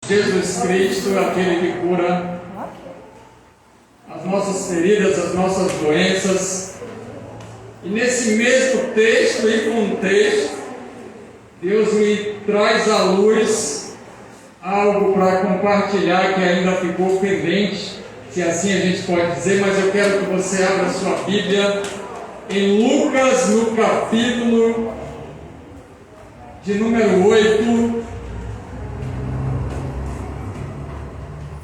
Jesus Cristo, aquele que cura as nossas feridas, as nossas doenças. E nesse mesmo texto e contexto, Deus me traz à luz algo para compartilhar que ainda ficou pendente, se assim a gente pode dizer, mas eu quero que você abra sua Bíblia em Lucas, no capítulo de número 8.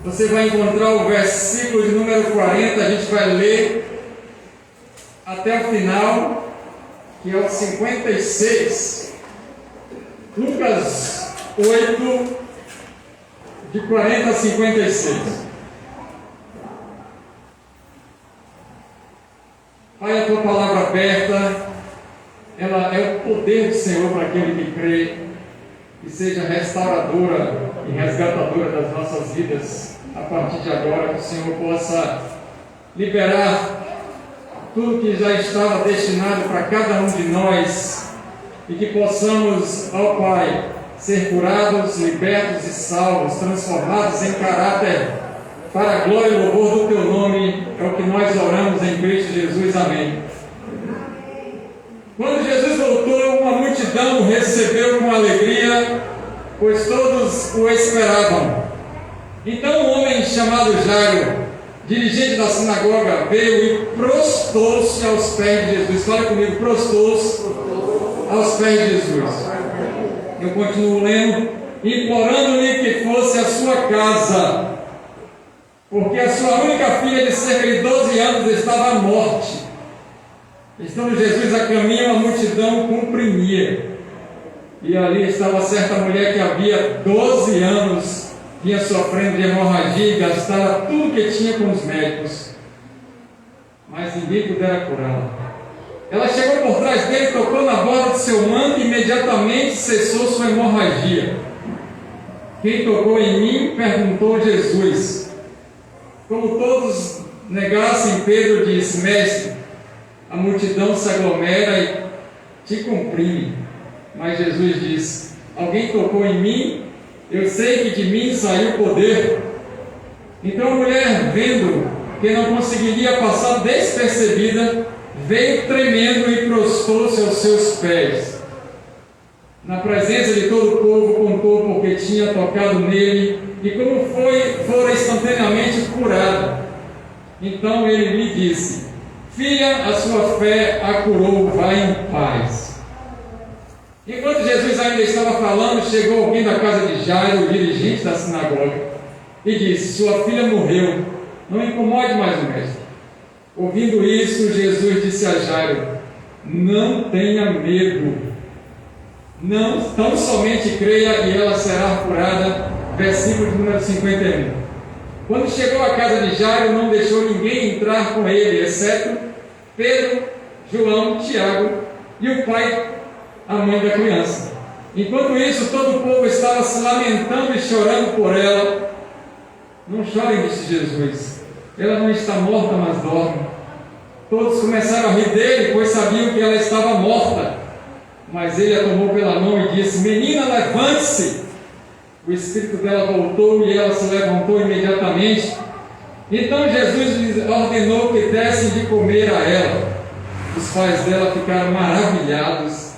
Você vai encontrar o versículo de número 40, a gente vai ler até o final, que é o 56. Lucas 8, de 40 a 56. Pai, a tua palavra aberta, ela é o poder do Senhor para aquele que crê, e seja restauradora e resgatadora das nossas vidas. A partir de agora, que o Senhor possa liberar tudo que já estava destinado para cada um de nós, e que possamos, ó Pai, ser curados, libertos e salvos, transformados em caráter para a glória e louvor do Teu nome. É o que nós oramos em Cristo Jesus. Amém. Quando Jesus voltou, uma multidão o recebeu com alegria, pois todos o esperavam. Então um homem chamado Jairo, dirigente da sinagoga, veio e prostrou-se aos pés de Jesus. Fala comigo, prostrou-se aos pés de Jesus. Eu continuo lendo, implorando-lhe que fosse à sua casa, porque a sua única filha de cerca de 12 anos estava à morte. Estando Jesus a caminho, a multidão comprimia. E ali estava certa mulher que havia 12 anos vinha sofrendo de hemorragia e gastara tudo que tinha com os médicos, mas ninguém pudera curá-la. Ela chegou por trás dele, tocou na borda do seu manto e imediatamente cessou sua hemorragia. Quem tocou em mim? Perguntou Jesus. Como todos negassem, Pedro disse: Mestre, a multidão se aglomera e te comprime. Mas Jesus disse: alguém tocou em mim? Eu sei que de mim saiu poder. Então a mulher, vendo que não conseguiria passar despercebida, veio tremendo e prostrou-se aos seus pés. Na presença de todo o povo, contou porque tinha tocado nele e como fora instantaneamente curada. Então ele lhe disse: Filha, a sua fé a curou, vai em paz. Enquanto Jesus ainda estava falando, chegou alguém da casa de Jairo, o dirigente da sinagoga, e disse: Sua filha morreu, não incomode mais o mestre. Ouvindo isso, Jesus disse a Jairo: Não tenha medo, não tão somente creia e ela será curada. Versículo de número 51. Quando chegou à casa de Jairo, não deixou ninguém entrar com ele, exceto Pedro, João, Tiago e o pai, a mãe da criança. Enquanto isso, todo o povo estava se lamentando e chorando por ela. Não chorem, disse Jesus, ela não está morta, mas dorme. Todos começaram a rir dele, pois sabiam que ela estava morta. Mas ele a tomou pela mão e disse: Menina, levante-se. O espírito dela voltou e ela se levantou imediatamente. Então Jesus lhes ordenou que dessem de comer a ela. Os pais dela ficaram maravilhados,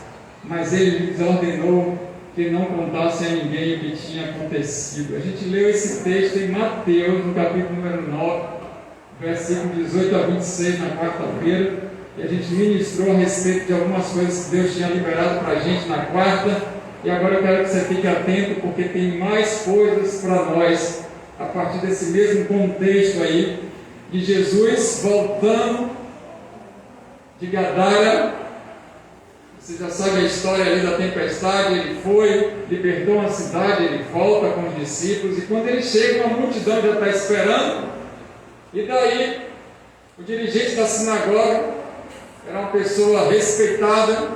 mas ele lhes ordenou que não contassem a ninguém o que tinha acontecido. A gente leu esse texto em Mateus, no capítulo número 9, versículo 18 a 26, na quarta-feira, e a gente ministrou a respeito de algumas coisas que Deus tinha liberado para a gente na quarta, e agora eu quero que você fique atento, porque tem mais coisas para nós, a partir desse mesmo contexto aí, de Jesus voltando de Gadara. Você já sabe a história ali da tempestade. Ele foi, libertou uma cidade, ele volta com os discípulos, e quando ele chega, uma multidão já está esperando. E daí, o dirigente da sinagoga era uma pessoa respeitada,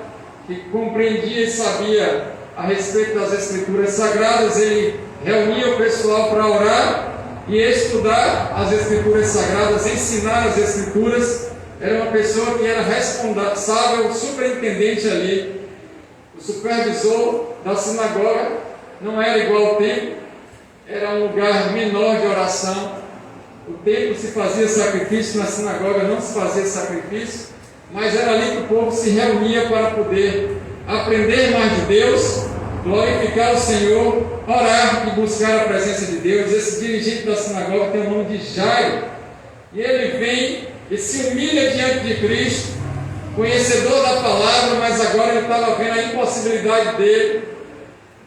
que compreendia e sabia a respeito das escrituras sagradas. Ele reunia o pessoal para orar e estudar as escrituras sagradas, ensinar as escrituras. Era uma pessoa que era responsável, o superintendente ali, o supervisor da sinagoga. Não era igual ao templo, era um lugar menor de oração. O templo se fazia sacrifício, na sinagoga não se fazia sacrifício, mas era ali que o povo se reunia para poder aprender mais de Deus, glorificar o Senhor, orar e buscar a presença de Deus. Esse dirigente da sinagoga tem o nome de Jairo, e ele vem e se humilha diante de Cristo, conhecedor da palavra, mas agora ele estava vendo a impossibilidade dele,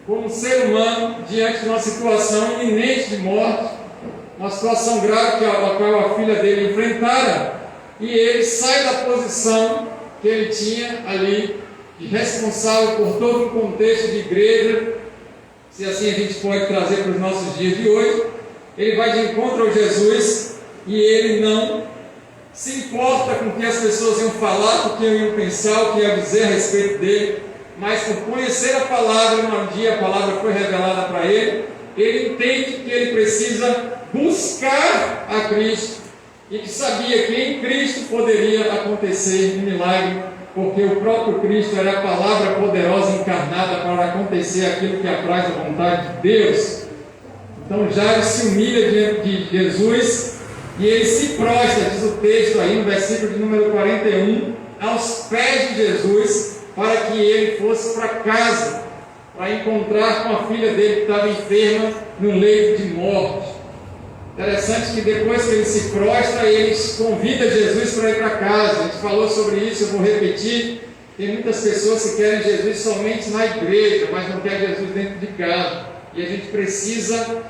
como ser humano, diante de uma situação iminente de morte, uma situação grave a qual a filha dele enfrentara, e ele sai da posição que ele tinha ali, de responsável por todo um contexto de igreja, se assim a gente pode trazer para os nossos dias de hoje. Ele vai de encontro ao Jesus, e ele não se importa com o que as pessoas iam falar, o que iam pensar, o que iam dizer a respeito dele, mas por conhecer a palavra, um dia a palavra foi revelada para ele, ele entende que ele precisa buscar a Cristo, e que sabia que em Cristo poderia acontecer um milagre, porque o próprio Cristo era a palavra poderosa encarnada para acontecer aquilo que apraz a vontade de Deus. Então Jairo se humilha diante de Jesus, e ele se prostra, diz o texto aí no versículo de número 41, aos pés de Jesus, para que ele fosse para casa, para encontrar com a filha dele que estava enferma no leito de morte. Interessante que depois que ele se prostra, ele convida Jesus para ir para casa. A gente falou sobre isso, eu vou repetir. Tem muitas pessoas que querem Jesus somente na igreja, mas não querem Jesus dentro de casa. E a gente precisa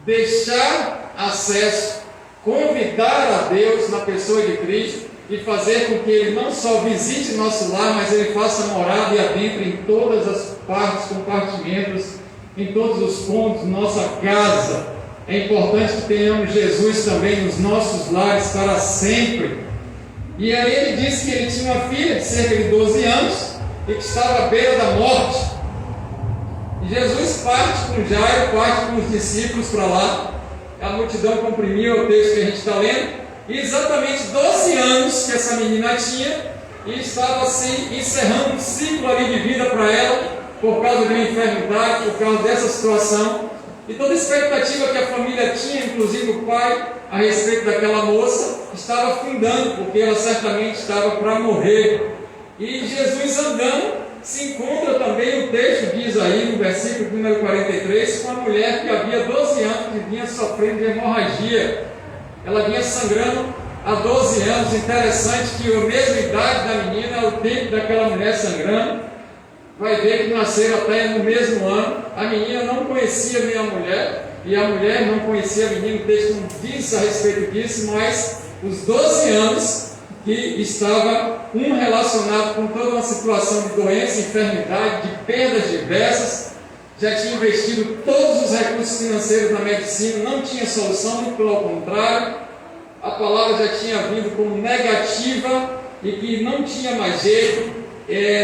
deixar acesso, convidar a Deus na pessoa de Cristo e fazer com que Ele não só visite nosso lar, mas Ele faça morada e adentre em todas as partes, compartimentos, em todos os pontos de nossa casa. É importante que tenhamos Jesus também nos nossos lares para sempre. E aí ele disse que ele tinha uma filha de cerca de 12 anos e que estava à beira da morte. E Jesus parte com Jairo, parte com os discípulos para lá. A multidão comprimiu o texto que a gente está lendo. E exatamente 12 anos que essa menina tinha, e estava assim encerrando um ciclo ali de vida para ela, por causa de uma enfermidade, por causa dessa situação. E toda a expectativa que a família tinha, inclusive o pai, a respeito daquela moça, estava findando, porque ela certamente estava para morrer. E Jesus andando, se encontra também, o texto diz aí, no versículo número 43, com uma mulher que havia 12 anos que vinha sofrendo de hemorragia. Ela vinha sangrando há 12 anos. Interessante que a mesma idade da menina, o tempo daquela mulher sangrando, vai ver que nasceram até no mesmo ano. A menina não conhecia nem a mulher, e a mulher não conhecia a menina. O texto não diz a respeito disso, mas os 12 anos que estava um relacionado com toda uma situação de doença, enfermidade, de perdas diversas, já tinha investido todos os recursos financeiros na medicina, não tinha solução, muito pelo contrário, a palavra já tinha vindo como negativa e que não tinha mais jeito.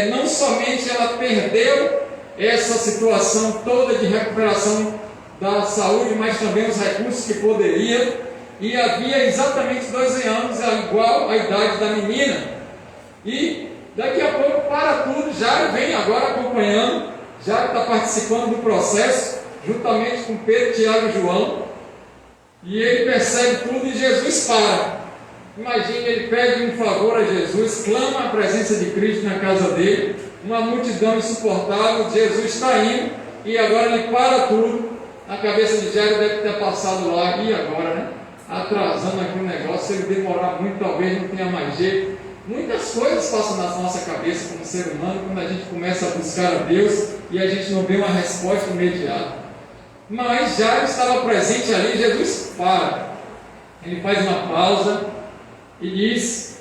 Não somente ela perdeu essa situação toda de recuperação da saúde, mas também os recursos que poderia, e havia exatamente 12 anos, igual à idade da menina. E daqui a pouco para tudo, já vem agora acompanhando, já está participando do processo, juntamente com Pedro, Tiago e João, e ele percebe tudo e Jesus para. Imagine, ele pede um favor a Jesus, clama a presença de Cristo na casa dele, uma multidão insuportável, Jesus está indo, e agora ele para tudo. Na cabeça de Jairo deve ter passado lá, e agora, né? Atrasando aqui o negócio, se ele demorar muito, talvez não tenha mais jeito. Muitas coisas passam na nossa cabeça como ser humano, quando a gente começa a buscar a Deus, e a gente não vê uma resposta imediata. Mas Jairo estava presente ali, Jesus para. Ele faz uma pausa, e diz: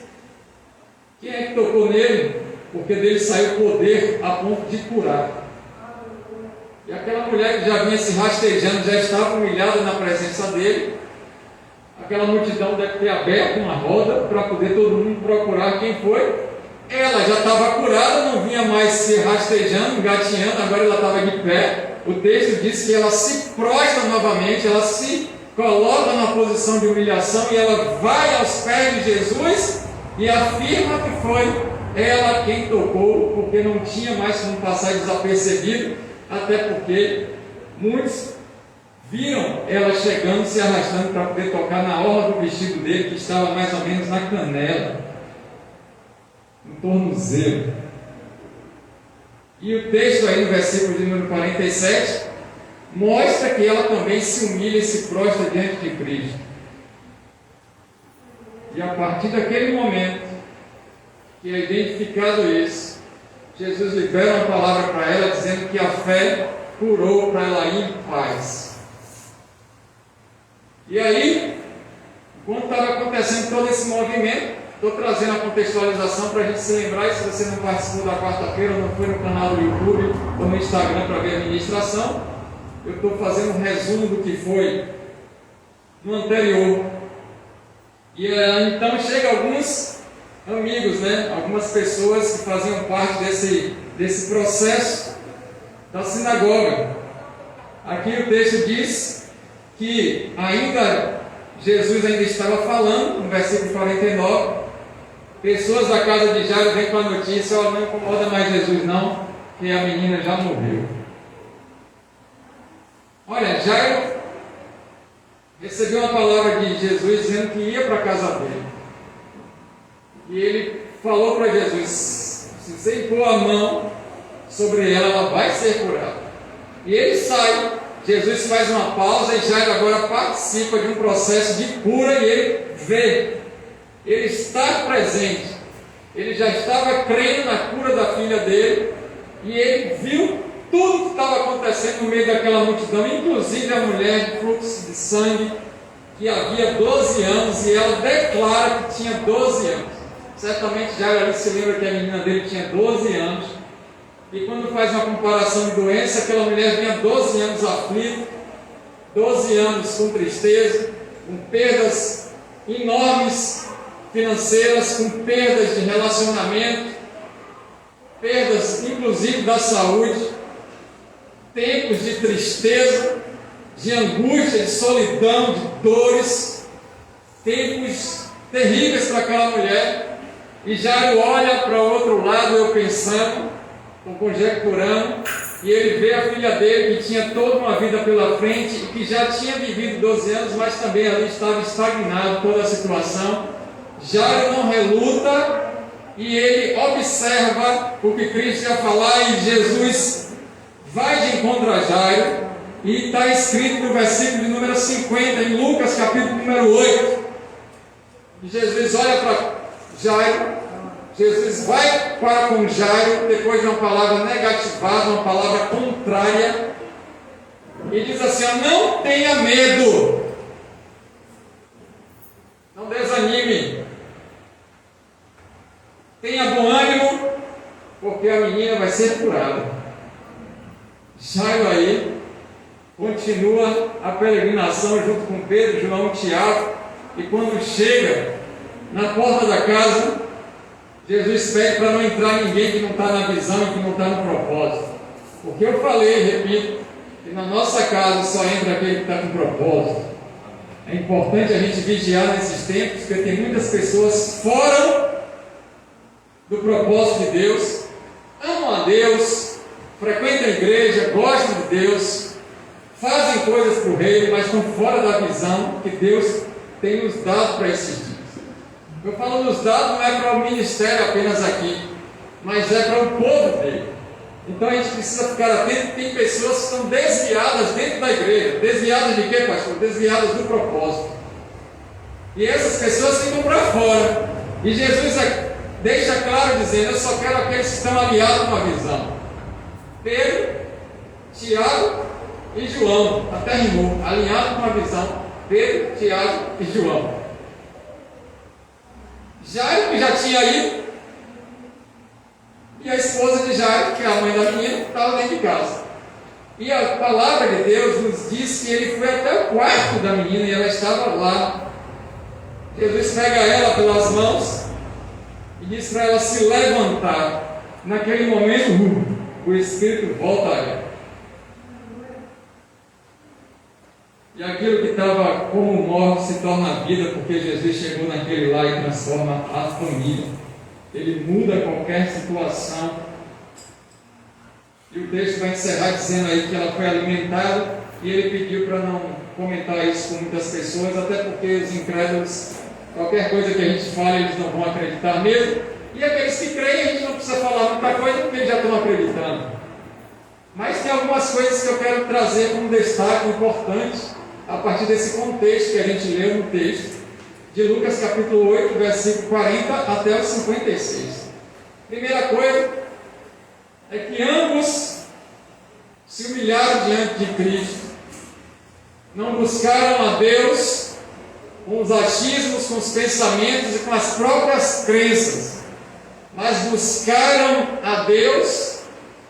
quem é que tocou nele? Porque dele saiu poder a ponto de curar. E aquela mulher que já vinha se rastejando, já estava humilhada na presença dele. Aquela multidão deve ter aberto uma roda para poder todo mundo procurar quem foi. Ela já estava curada, não vinha mais se rastejando, engatinhando, agora ela estava de pé. O texto diz que ela se prostra novamente, ela se coloca na posição de humilhação e ela vai aos pés de Jesus e afirma que foi ela quem tocou, porque não tinha mais como passar desapercebido, até porque muitos viram ela chegando, se arrastando para poder tocar na orla do vestido dele, que estava mais ou menos na canela, no tornozelo. E o texto aí no versículo de número 47 mostra que ela também se humilha e se prostra diante de Cristo. E a partir daquele momento que é identificado isso, Jesus libera uma palavra para ela dizendo que a fé curou para ela ir em paz. E aí, quando estava acontecendo todo esse movimento, estou trazendo a contextualização para a gente se lembrar, e se você não participou da quarta-feira, não foi no canal do YouTube ou no Instagram para ver a ministração, eu estou fazendo um resumo do que foi no anterior. E então chega alguns amigos, algumas pessoas que faziam parte desse processo da sinagoga. Aqui o texto diz que Jesus ainda estava falando, no versículo 49, pessoas da casa de Jairo vêm com a notícia: não incomoda mais Jesus não, que a menina já morreu. Olha, Jairo recebeu uma palavra de Jesus dizendo que ia para a casa dele. E ele falou para Jesus: se você impor a mão sobre ela, ela vai ser curada. E ele sai. Jesus faz uma pausa e Jairo agora participa de um processo de cura e ele vê. Ele está presente. Ele já estava crendo na cura da filha dele e ele viu tudo que estava acontecendo no meio daquela multidão, inclusive a mulher de fluxo de sangue, que havia 12 anos, e ela declara que tinha 12 anos. Certamente Jairo se lembra que a menina dele tinha 12 anos, e quando faz uma comparação de doença, aquela mulher vinha 12 anos aflita, 12 anos com tristeza, com perdas enormes financeiras, com perdas de relacionamento, perdas inclusive da saúde, tempos de tristeza, de angústia, de solidão, de dores, tempos terríveis para aquela mulher. E Jairo olha para o outro lado, eu pensando, conjecturando, e ele vê a filha dele que tinha toda uma vida pela frente e que já tinha vivido 12 anos, mas também ali estava estagnado toda a situação. Jairo não reluta e ele observa o que Cristo ia falar, e Jesus vai de encontro a Jairo, e está escrito no versículo de número 50, em Lucas capítulo número 8, e Jesus olha para Jairo, Jesus vai para com Jairo, depois de uma palavra negativada, uma palavra contrária, e diz assim: não tenha medo, não desanime, tenha bom ânimo, porque a menina vai ser curada. Jairo aí continua a peregrinação junto com Pedro, João e Tiago, e quando chega na porta da casa, Jesus pede para não entrar ninguém que não está na visão e que não está no propósito. Porque eu falei, repito, que na nossa casa só entra aquele que está com propósito. É importante a gente vigiar nesses tempos, porque tem muitas pessoas fora do propósito de Deus, amam a Deus, frequentam a igreja, gostam de Deus, fazem coisas para o reino, mas estão fora da visão que Deus tem nos dado para esses dias. Eu falo nos dados, não é para o ministério apenas aqui, mas é para o povo dele. Então a gente precisa ficar atento. Tem pessoas que estão desviadas dentro da igreja. Desviadas de quê, pastor? Desviadas do propósito. E essas pessoas ficam para fora. E Jesus deixa claro dizendo: eu só quero aqueles que estão aliados com a visão. Pedro, Tiago e João, até rimou, alinhado com a visão. Pedro, Tiago e João. Jairo, que já tinha ido, e a esposa de Jairo, que é a mãe da menina, estava dentro de casa. E a palavra de Deus nos diz que ele foi até o quarto da menina e ela estava lá. Jesus pega ela pelas mãos e diz para ela se levantar. Naquele momento, o Espírito volta a ela. E aquilo que estava como morte se torna vida, porque Jesus chegou naquele lá e transforma a família. Ele muda qualquer situação. E o texto vai encerrar dizendo aí que ela foi alimentada e ele pediu para não comentar isso com muitas pessoas, até porque os incrédulos, qualquer coisa que a gente fale, eles não vão acreditar mesmo, e aqueles que creem, a gente não precisa falar muita coisa, porque eles já estão acreditando. Mas tem algumas coisas que eu quero trazer como destaque importante, a partir desse contexto que a gente leu no texto, de Lucas capítulo 8, versículo 40 até o 56. Primeira coisa, é que ambos se humilharam diante de Cristo, não buscaram a Deus com os achismos, com os pensamentos e com as próprias crenças, mas buscaram a Deus,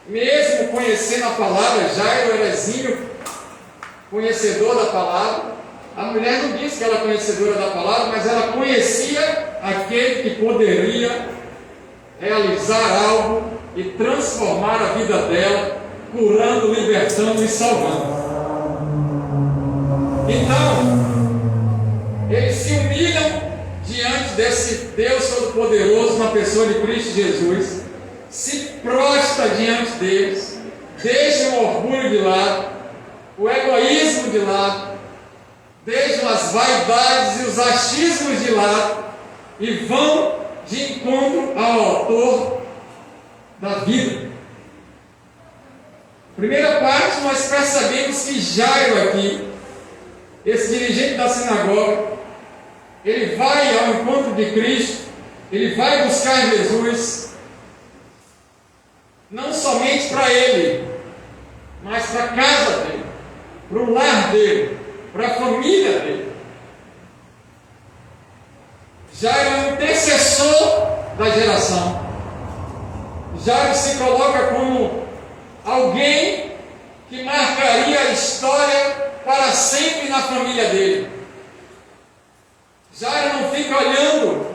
mesmo conhecendo a palavra. Jairo era exímio conhecedor da palavra. A mulher não disse que ela era conhecedora da palavra, mas ela conhecia aquele que poderia realizar algo e transformar a vida dela, curando, libertando e salvando. Então, eles se humilham diante desse Deus Todo-Poderoso na pessoa de Cristo Jesus, se prostra diante deles, deixam o orgulho de lado, o egoísmo de lado, deixam as vaidades e os achismos de lado e vão de encontro ao autor da vida. Primeira parte, nós percebemos que Jairo aqui, esse dirigente da sinagoga, ele vai ao encontro de Cristo, ele vai buscar Jesus, não somente para ele, mas para a casa dele, para o lar dele, para a família dele. Jairo é um intercessor da geração. Jairo se coloca como alguém que marcaria a história para sempre na família dele. Jairo não fica olhando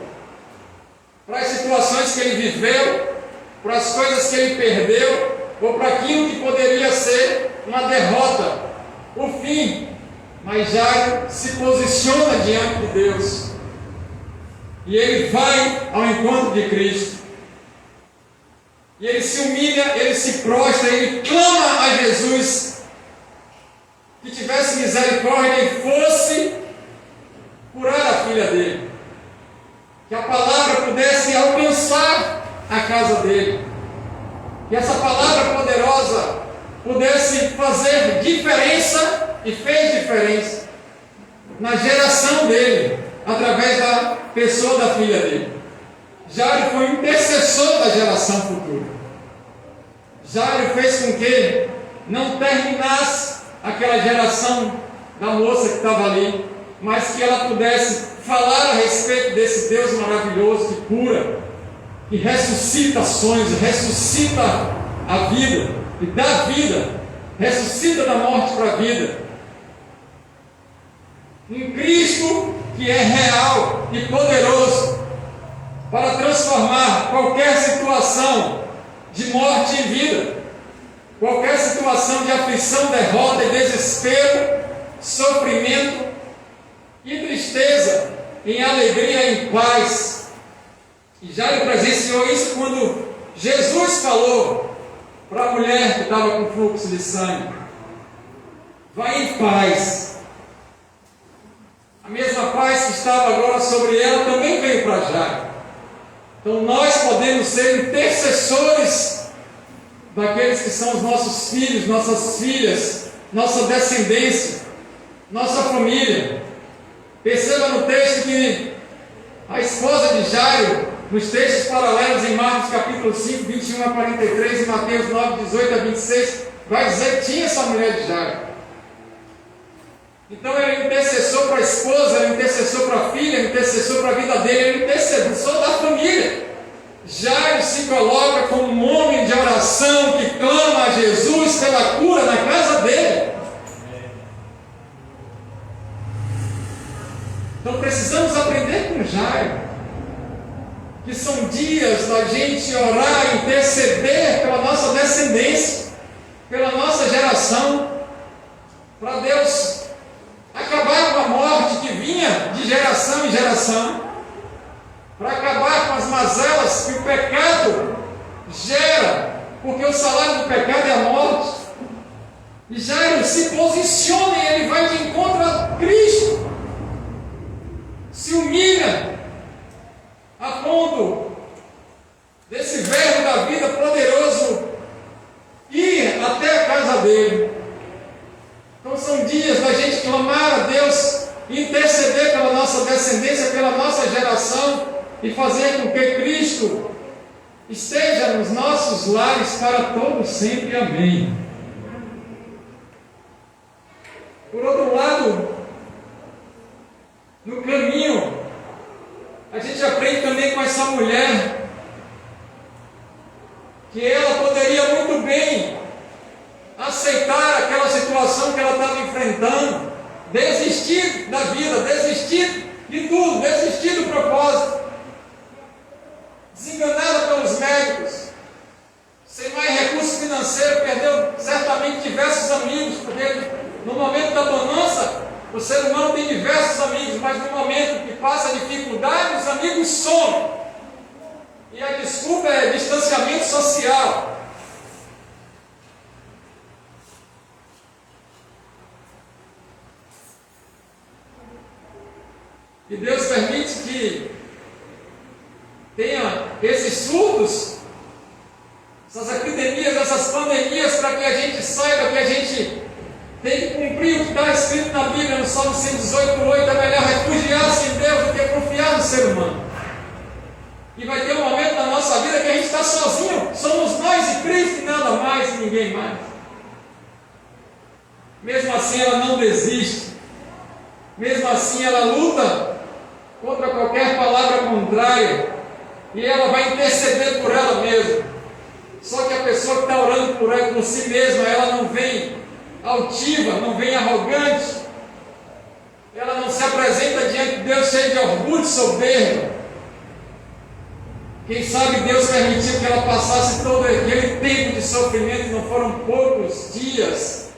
para as situações que ele viveu, para as coisas que ele perdeu, ou para aquilo que poderia ser uma derrota, o fim. Mas Jairo se posiciona diante de Deus e ele vai ao encontro de Cristo. E ele se humilha, ele se prostra, ele clama a Jesus que tivesse misericórdia e fosse curar a filha dele, que a palavra pudesse alcançar a casa dele, que essa palavra poderosa pudesse fazer diferença, e fez diferença na geração dele, através da pessoa da filha dele. Jairo foi um intercessor da geração futura. Jairo fez com que não terminasse aquela geração da moça que estava ali, mas que ela pudesse falar a respeito desse Deus maravilhoso que cura, que ressuscita sonhos, ressuscita a vida, e dá vida, ressuscita da morte para a vida. Um Cristo que é real e poderoso para transformar qualquer situação de morte em vida, qualquer situação de aflição, derrota e desespero, sofrimento e tristeza em alegria e em paz. E Jairo presenciou isso quando Jesus falou para a mulher que estava com fluxo de sangue: vai em paz. A mesma paz que estava agora sobre ela também veio para Jairo. Então nós podemos ser intercessores daqueles que são os nossos filhos, nossas filhas, nossa descendência, nossa família. Perceba no texto que a esposa de Jairo, nos textos paralelos em Marcos capítulo 5, 21 a 43 e Mateus 9, 18 a 26, vai dizer que tinha essa mulher de Jairo. Então ele é intercessor para a esposa, ele é intercessor para a filha, ele é intercessor para a vida dele, ele é intercessor da família. Jairo se coloca como um homem de oração que clama a Jesus pela cura na casa dele. Então precisamos aprender com Jairo, que são dias da gente orar, interceder pela nossa descendência, pela nossa geração, para Deus acabar com a morte que vinha de geração em geração, para acabar com as mazelas que o pecado gera, porque o salário do pecado é a morte. E Jairo se posiciona e ele vai de encontro a Cristo. Se humilha a ponto desse verbo da vida poderoso ir até a casa dele. Então são dias da gente clamar a Deus, interceder pela nossa descendência, pela nossa geração e fazer com que Cristo esteja nos nossos lares para todo sempre. Amém. Por outro lado, no caminho, a gente aprende também com essa mulher que ela poderia muito bem aceitar aquela situação que ela estava enfrentando, desistir da vida, desistir de tudo, desistir do propósito, desenganada pelos médicos, sem mais recurso financeiro, perdeu certamente diversos amigos, porque no momento da bonança, o ser humano tem diversos amigos, mas no momento que passa a dificuldade, os amigos somem. E a desculpa é distanciamento social. E Deus permite que tenha esses surtos, essas epidemias, essas pandemias, para que a gente saiba que a gente tem que cumprir o que está escrito na Bíblia, no Salmo 118:8, é melhor refugiar-se em Deus do que confiar no ser humano. E vai ter um momento na nossa vida que a gente está sozinho, somos nós e Cristo e nada mais e ninguém mais. Mesmo assim ela não desiste, mesmo assim ela luta contra qualquer palavra contrária, e ela vai interceder por ela mesma. Só que a pessoa que está orando por ela, por si mesma, ela não vem altiva, não vem arrogante, ela não se apresenta diante de Deus cheia de orgulho e soberba. Quem sabe Deus permitiu que ela passasse todo aquele tempo de sofrimento, não foram poucos dias,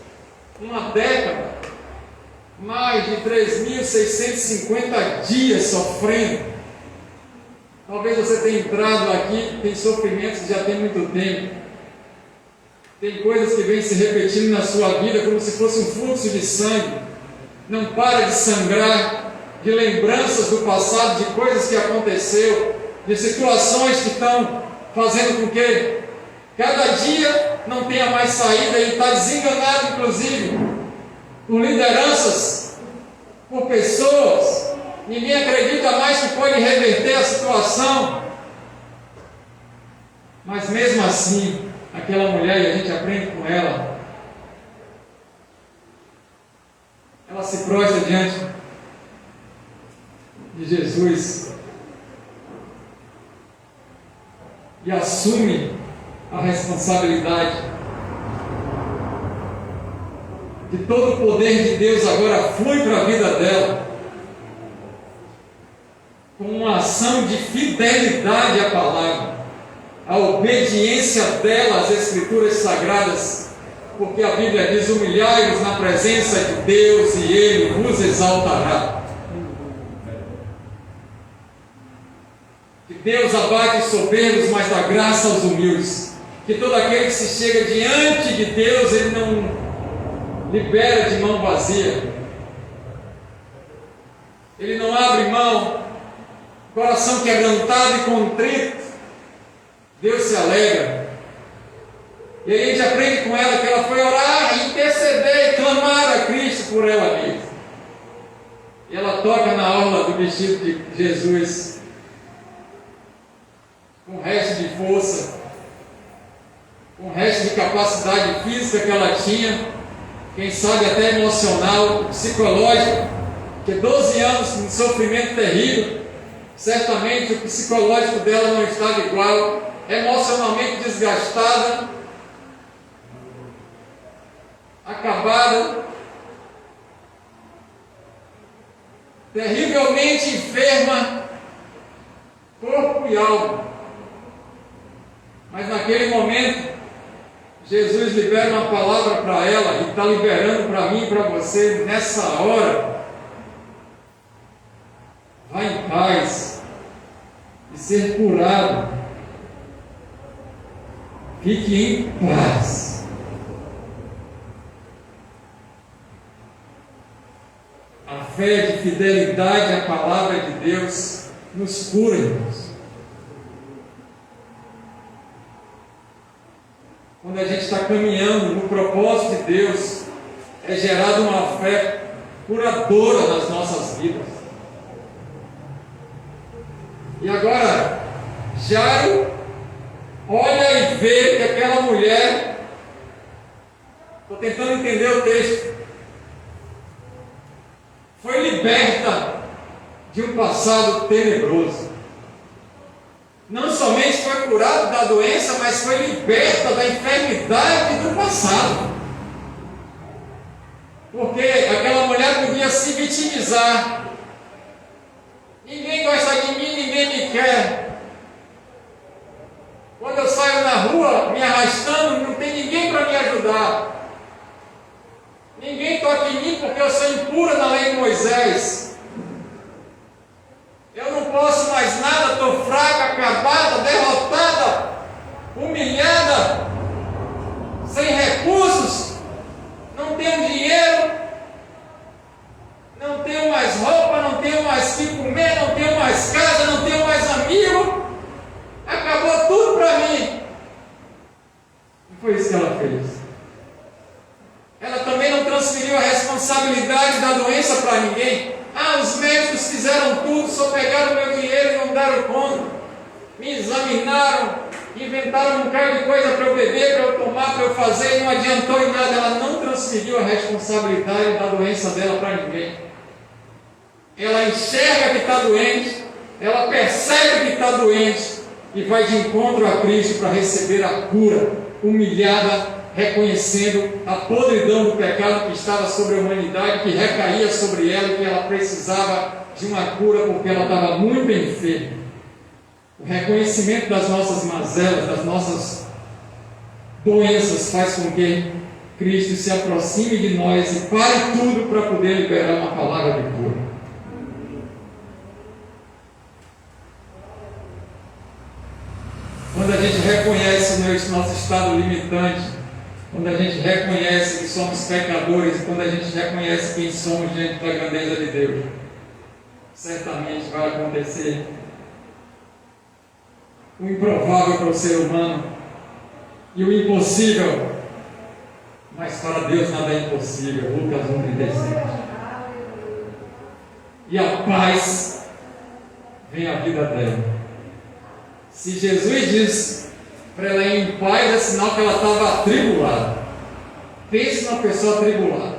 uma década, mais de 3.650 dias sofrendo. Talvez você tenha entrado aqui, tem sofrimentos que já tem muito tempo. Tem coisas que vêm se repetindo na sua vida como se fosse um fluxo de sangue. Não para de sangrar, de lembranças do passado, de coisas que aconteceu, de situações que estão fazendo com que cada dia não tenha mais saída. Ele está desenganado, inclusive, por lideranças, por pessoas. Ninguém acredita mais que pode reverter a situação. Mas mesmo assim, aquela mulher, e a gente aprende com ela, ela se prostra diante de Jesus e assume a responsabilidade de todo o poder de Deus agora flui para a vida dela, com uma ação de fidelidade à palavra, a obediência dela às Escrituras Sagradas, porque a Bíblia diz: humilhai-vos na presença de Deus e Ele vos exaltará. Que Deus abate os soberbos, mas dá graça aos humildes. Que todo aquele que se chega diante de Deus, Ele não libera de mão vazia. Ele não abre mão, coração quebrantado e contrito, Deus se alegra. E aí a gente aprende com ela que ela foi orar, interceder, clamar a Cristo por ela mesma. E ela toca na orla do vestido de Jesus, com o resto de força, com o resto de capacidade física que ela tinha, quem sabe até emocional, psicológico, que 12 anos de sofrimento terrível, certamente o psicológico dela não estava igual, emocionalmente desgastada, acabada, terrivelmente enferma, corpo e alma. Mas naquele momento, Jesus libera uma palavra para ela, e está liberando para mim e para você nessa hora. Vá em paz e ser curado. Fique em paz. A fé de fidelidade à palavra de Deus nos cura, irmãos. Quando a gente está caminhando no propósito de Deus, é gerada uma fé curadora nas nossas vidas. E agora, Jairo olha e vê que aquela mulher, estou tentando entender o texto, foi liberta de um passado tenebroso. Não somente foi curada da doença, mas foi liberta da enfermidade do passado. Porque aquela mulher podia se vitimizar. Ninguém gosta de mim, ninguém me quer. Quando eu saio na rua me arrastando, não tem ninguém para me ajudar. Ninguém toca em mim porque eu sou impura na lei de Moisés. Eu não posso mais nada, estou fraca, acabada, derrotada, humilhada, sem recursos, não tenho dinheiro, não tenho mais roupa, não tenho mais o que comer, não tenho mais casa, não tenho mais amigo, acabou tudo para mim. E foi isso que ela fez. Ela também não transferiu a responsabilidade da doença para ninguém. Os médicos fizeram tudo, só pegaram meu dinheiro e não deram conta. Me examinaram, inventaram um bocado de coisa para eu beber, para eu tomar, para eu fazer, e não adiantou em nada. Ela não transferiu a responsabilidade da doença dela para ninguém. Ela enxerga que está doente, ela percebe que está doente e vai de encontro a Cristo para receber a cura, humilhada, reconhecendo a podridão do pecado que estava sobre a humanidade, que recaía sobre ela e que ela precisava de uma cura porque ela estava muito enferma. O reconhecimento das nossas mazelas, das nossas doenças, faz com que Cristo se aproxime de nós e pare tudo para poder liberar uma palavra de cura. Quando a gente reconhece o nosso estado limitante, quando a gente reconhece que somos pecadores, e quando a gente reconhece quem somos diante da grandeza de Deus, certamente vai acontecer o improvável para o ser humano e o impossível, mas para Deus nada é impossível. Lucas 1,37. E a paz vem à vida dela. Se Jesus diz para ela ir em paz, é sinal que ela estava atribulada. Pense numa pessoa atribulada.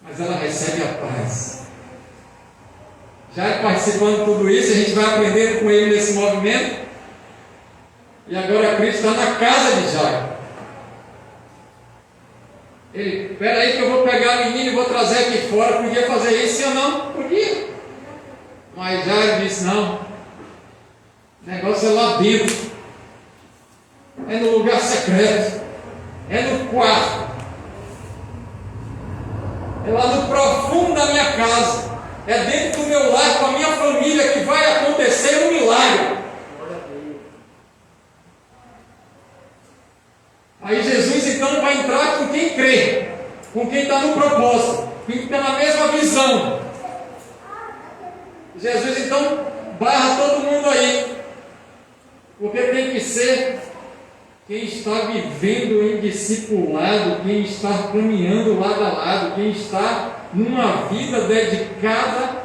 Mas ela recebe a paz. Já participando de tudo isso, a gente vai aprendendo com ele nesse movimento. E agora Cristo está na casa de Jairo. Ele, espera aí que eu vou pegar a menina e vou trazer aqui fora. Podia fazer isso ou não? Podia. Mas Jairo disse, não. O negócio é lá dentro, é no lugar secreto, é no quarto, é lá no profundo da minha casa, é dentro do meu lar, com a minha família, que vai acontecer um milagre. Aí Jesus então vai entrar com quem crê, com quem está no propósito, com quem está na mesma visão. Jesus então barra todo mundo aí. Porque tem que ser quem está vivendo em discipulado, quem está caminhando lado a lado, quem está numa vida dedicada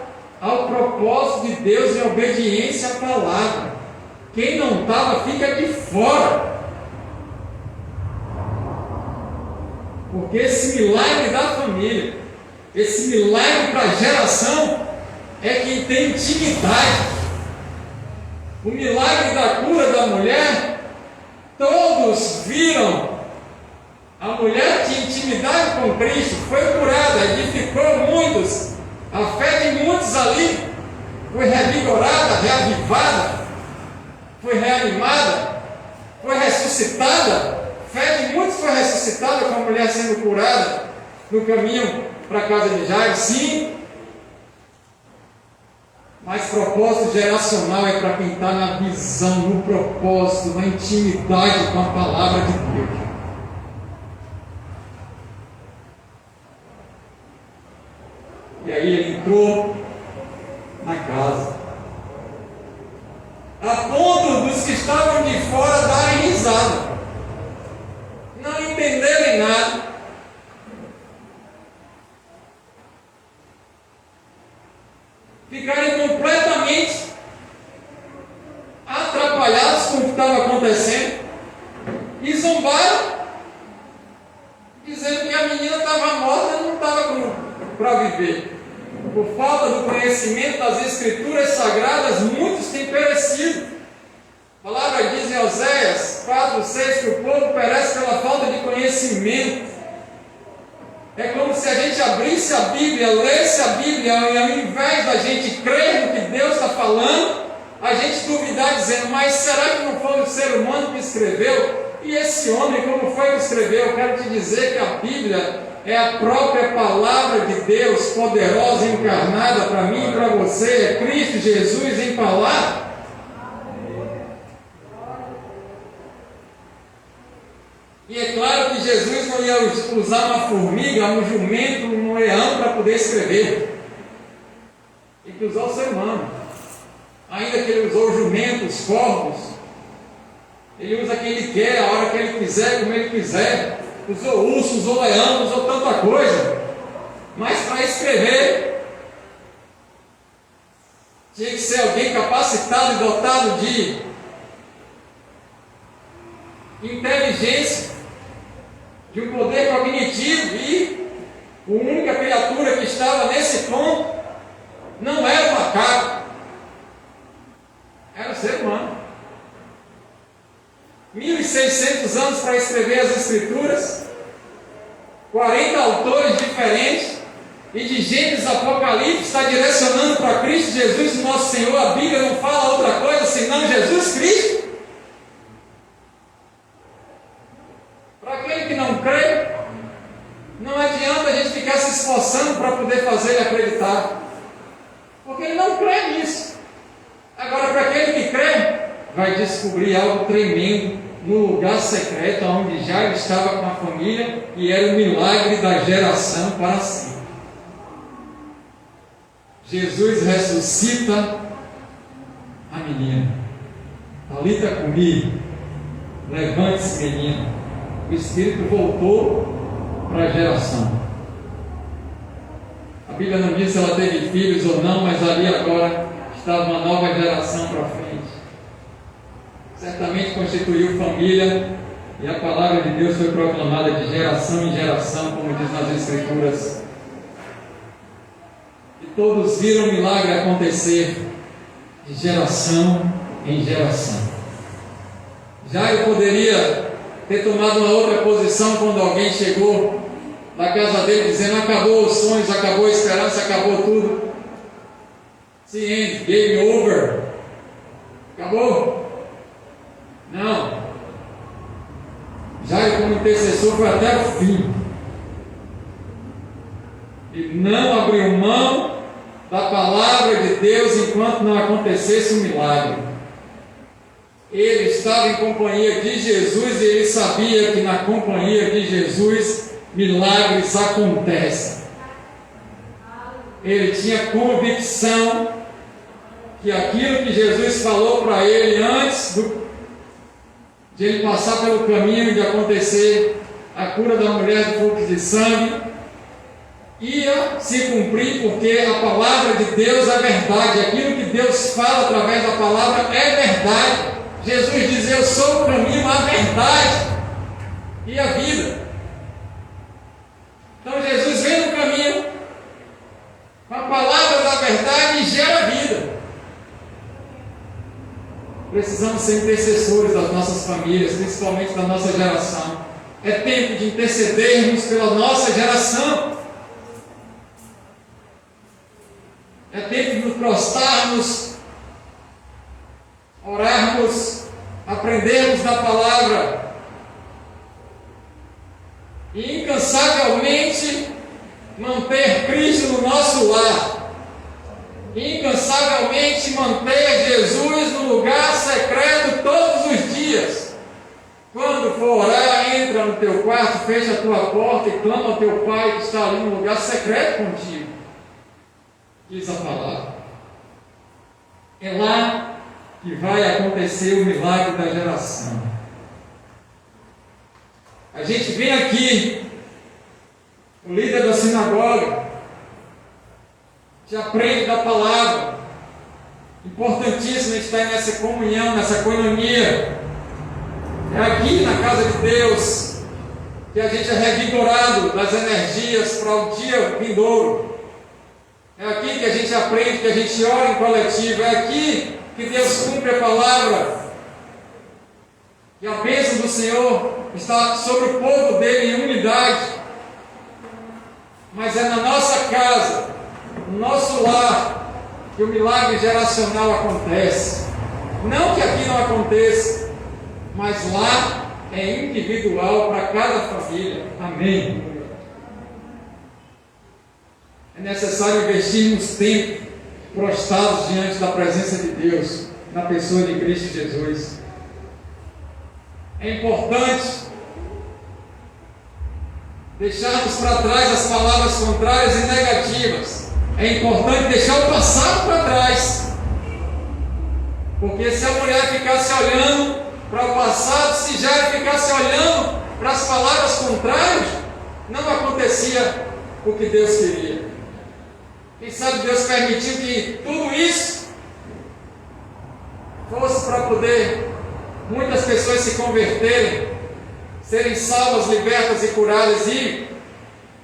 ao propósito de Deus em obediência à palavra. Quem não estava, fica de fora. Porque esse milagre da família, esse milagre para a geração, é quem tem intimidade. O milagre da cura da mulher, todos viram. A mulher tinha intimidade com Cristo, foi curada, edificou muitos. A fé de muitos ali foi revigorada, reavivada, foi reanimada, foi ressuscitada. A fé de muitos foi ressuscitada com a mulher sendo curada no caminho para a casa de Jairo, sim. Mas propósito geracional é para quem está na visão, no propósito, na intimidade com a palavra de Deus. E aí ele entrou na casa, a ponto dos que estavam de fora darem risada, não entenderem nada. Ficarem completamente atrapalhados com o que estava acontecendo e zombaram, dizendo que a menina estava morta e não estava para viver. Por falta do conhecimento das Escrituras Sagradas, muitos têm perecido. A palavra diz em Oséias 4:6 que o povo perece pela falta de conhecimento. É como se a gente abrisse a Bíblia, lesse a Bíblia, e ao invés da gente crer no que Deus está falando, a gente duvidar dizendo, mas será que não foi o ser humano que escreveu? E esse homem, como foi que escreveu? Eu quero te dizer que a Bíblia é a própria palavra de Deus, poderosa, encarnada para mim e para você, é Cristo Jesus em palavra. E é claro que Jesus não ia usar uma formiga, um jumento, um leão para poder escrever. Ele que usar o ser humano. Ainda que ele usou jumentos, corvos, ele usa quem ele quer, a hora que ele quiser, como ele quiser. Usou urso, usou leão, usou tanta coisa. Mas para escrever, tinha que ser alguém capacitado e dotado de inteligência, de um poder cognitivo, e a única criatura que estava nesse ponto não era o macaco, era o ser humano. 1.600 anos para escrever as Escrituras, 40 autores diferentes, e de Gênesis a Apocalipse está direcionando para Cristo Jesus, nosso Senhor. A Bíblia não fala outra coisa senão Jesus Cristo. Para aquele que não crê, não adianta a gente ficar se esforçando para poder fazer ele acreditar, porque ele não crê nisso. Agora, para aquele que crê, vai descobrir algo tremendo no lugar secreto onde Jairo estava com a família, e era o milagre da geração para sempre. Jesus ressuscita a menina. Talita cumi, levante-se, menina. O Espírito voltou para a geração. A Bíblia não diz se ela teve filhos ou não, mas ali agora estava uma nova geração para frente. Certamente constituiu família, e a palavra de Deus foi proclamada de geração em geração, como diz nas Escrituras. E todos viram o milagre acontecer de geração em geração. Jairo poderia ter tomado uma outra posição quando alguém chegou na casa dele dizendo: acabou os sonhos, acabou a esperança, acabou tudo. The end, game over. Acabou? Não. Jairo, como intercessor, foi até o fim. E não abriu mão da palavra de Deus enquanto não acontecesse o milagre. Ele estava em companhia de Jesus e ele sabia que na companhia de Jesus milagres acontecem. Ele tinha convicção que aquilo que Jesus falou para ele antes de ele passar pelo caminho de acontecer a cura da mulher do fluxo de sangue ia se cumprir, porque a palavra de Deus é verdade. Aquilo que Deus fala através da palavra é verdade. Jesus diz: eu sou o caminho, a verdade e a vida. Então Jesus vem no caminho com a palavra da verdade e gera vida. Precisamos ser intercessores das nossas famílias, principalmente da nossa geração. É tempo de intercedermos pela nossa geração. É tempo de nos prostrarmos, orarmos, aprendermos da palavra e incansavelmente manter Cristo no nosso lar. Incansavelmente manter Jesus no lugar secreto todos os dias. Quando for orar, entra no teu quarto, fecha a tua porta e clama ao teu Pai que está ali no lugar secreto contigo. diz a palavra. É lá que vai acontecer o milagre da geração. A gente vem aqui, o líder da sinagoga, te aprende da palavra. Importantíssimo estar nessa comunhão, nessa coinonia. É aqui na casa de Deus que a gente é revigorado das energias para o dia vindouro. É aqui que a gente aprende, que a gente ora em coletivo. É aqui que Deus cumpre a palavra. E a bênção do Senhor está sobre o povo dele em unidade. Mas é na nossa casa, no nosso lar, que o milagre geracional acontece. Não que aqui não aconteça, mas lá é individual para cada família. Amém. É necessário investirmos tempo prostrados diante da presença de Deus, na pessoa de Cristo Jesus. É importante deixarmos para trás as palavras contrárias e negativas. É importante deixar o passado para trás. Porque se a mulher ficasse olhando para o passado, se Jairo ficasse olhando para as palavras contrárias, não acontecia o que Deus queria. Quem sabe Deus permitiu que tudo isso fosse para poder muitas pessoas se converterem, serem salvas, libertas e curadas, e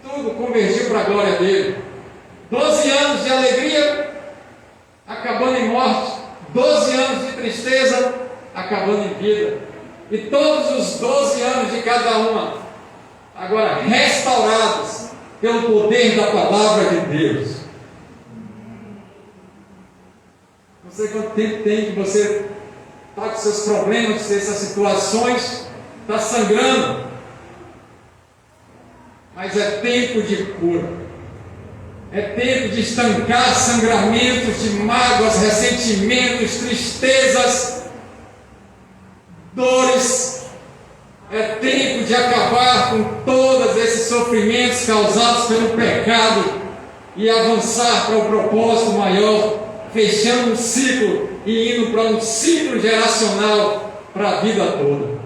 tudo convergiu para a glória dele. 12 anos de alegria acabando em morte, 12 anos de tristeza acabando em vida, e todos os 12 anos de cada uma agora restaurados pelo poder da palavra de Deus. Não sei quanto tempo tem que você está com seus problemas, com essas situações, está sangrando, mas é tempo de cura. É tempo de estancar sangramentos de mágoas, ressentimentos, tristezas, dores. É tempo de acabar com todos esses sofrimentos causados pelo pecado e avançar para o propósito maior, fechando um ciclo e indo para um ciclo geracional para a vida toda.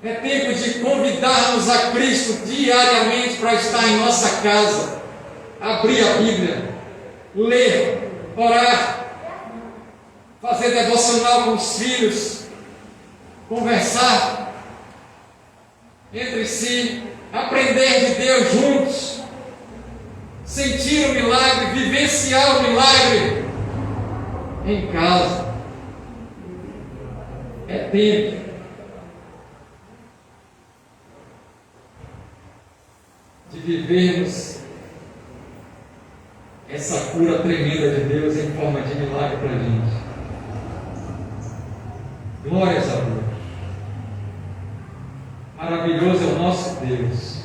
É tempo de convidarmos a Cristo diariamente para estar em nossa casa, abrir a Bíblia, ler, orar, fazer devocional com os filhos, conversar entre si, aprender de Deus juntos, sentir o milagre, vivenciar o milagre em casa. É tempo de vivermos essa cura tremenda de Deus em forma de milagre para a gente. Glórias a Deus. Maravilhoso é o nosso Deus.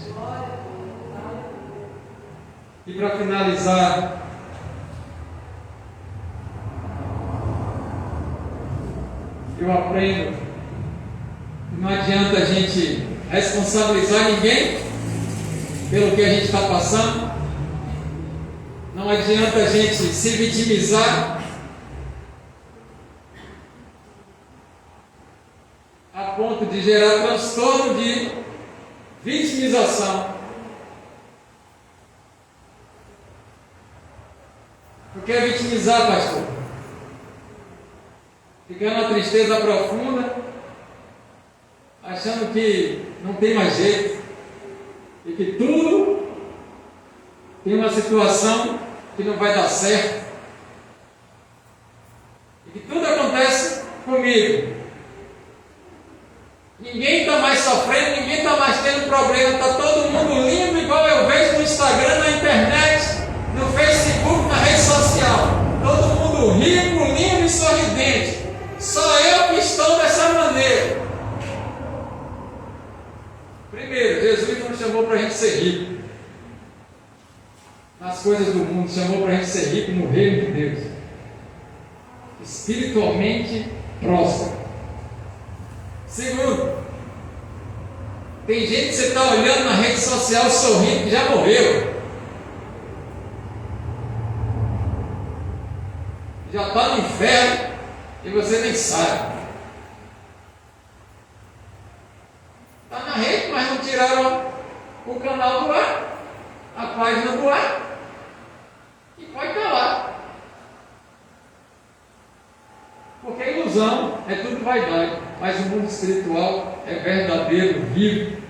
E para finalizar, eu aprendo que não adianta a gente responsabilizar ninguém pelo que a gente está passando. Não adianta a gente se vitimizar a ponto de gerar transtorno de vitimização. O que é vitimizar, pastor? Ficar na tristeza profunda, achando que não tem mais jeito, e que tudo tem uma situação que não vai dar certo, e que tudo acontece comigo. Ninguém está mais sofrendo, ninguém está mais tendo problema, está todo mundo lindo, igual eu vejo no Instagram, na internet, no Facebook, na rede social. Todo mundo rico, lindo e sorridente. Só eu que estou dessa maneira. Primeiro, Jesus não chamou para a gente ser rico nas coisas do mundo, chamou para a gente ser rico no reino de Deus, espiritualmente próspero. Segundo, tem gente que você está olhando na rede social sorrindo que já morreu. já está no inferno e você nem sabe. Está na rede, mas não tiraram o canal do ar, a página do ar, e pode estar lá. Porque a ilusão é tudo vaidade, mas o mundo espiritual é verdadeiro, vivo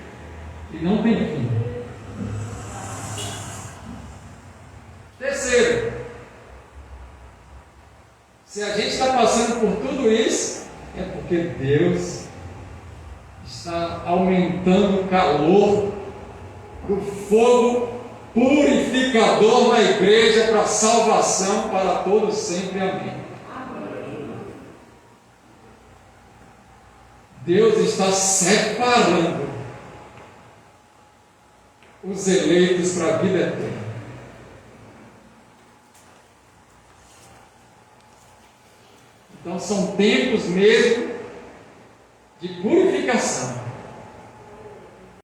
e não tem fim. Terceiro, se a gente está passando por tudo isso, é porque Deus está aumentando o calor do fogo purificador na igreja para salvação para todos sempre. Amém. Deus está separando os eleitos para a vida eterna. Então são tempos mesmo